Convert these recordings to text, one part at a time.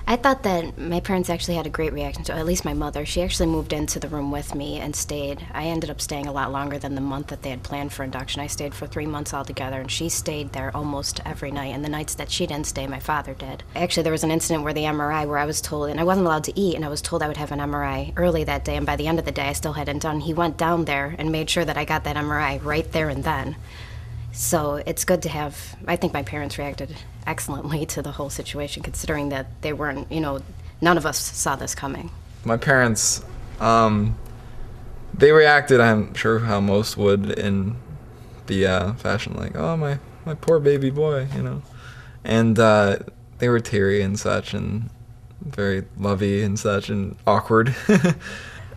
I thought that my parents actually had a great reaction to it, at least my mother. She actually moved into the room with me and stayed. I ended up staying a lot longer than the month that they had planned for induction. I stayed for 3 months altogether, and she stayed there almost every night. And the nights that she didn't stay, my father did. Actually, there was an incident where the MRI, where I was told, and I wasn't allowed to eat, and I was told I would have an MRI early that day, and by the end of the day, I still hadn't done. He went down there and made sure that I got that MRI right there and then. So it's good to have, I think my parents reacted excellently to the whole situation, considering that they weren't, none of us saw this coming. My parents, they reacted, I'm sure how most would, in the fashion like, oh, my poor baby boy, And they were teary and such, and very lovey and such, and awkward.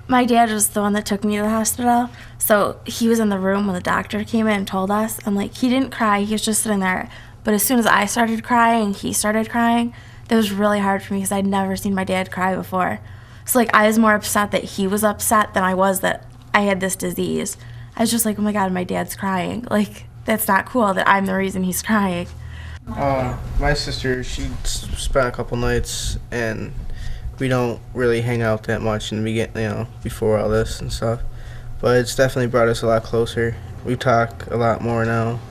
My dad was the one that took me to the hospital, so he was in the room when the doctor came in and told us, and he didn't cry, he was just sitting there. But as soon as I started crying, he started crying. That was really hard for me because I'd never seen my dad cry before. So I was more upset that he was upset than I was that I had this disease. I was just like, oh my God, my dad's crying. That's not cool that I'm the reason he's crying. My sister, she spent a couple nights, and we don't really hang out that much in the beginning, before all this and stuff. But it's definitely brought us a lot closer. We talk a lot more now.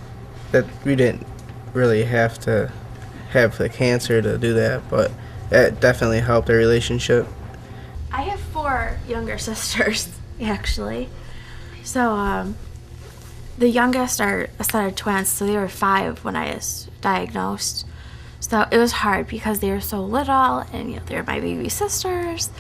That we didn't really have to have the cancer to do that, but that definitely helped our relationship. I have 4 younger sisters, actually. So the youngest are a set of twins, so they were 5 when I was diagnosed. So it was hard because they were so little, and they were my baby sisters.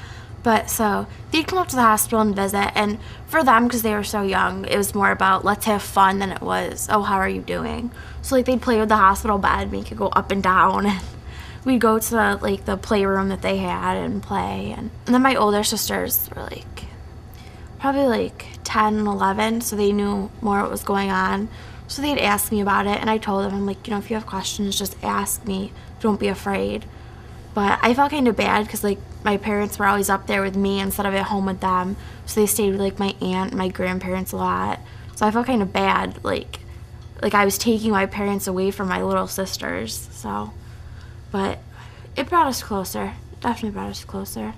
But so they'd come up to the hospital and visit, and for them, because they were so young, it was more about let's have fun than it was, oh, how are you doing? So they'd play with the hospital bed, make it go up and down, and we'd go to the playroom that they had and play. And then my older sisters were probably 10 and 11, so they knew more what was going on. So they'd ask me about it, and I told them, I'm if you have questions, just ask me. Don't be afraid. But I felt kind of bad because, my parents were always up there with me instead of at home with them. So they stayed with, my aunt and my grandparents a lot. So I felt kind of bad, like I was taking my parents away from my little sisters. So, but it brought us closer. It definitely brought us closer.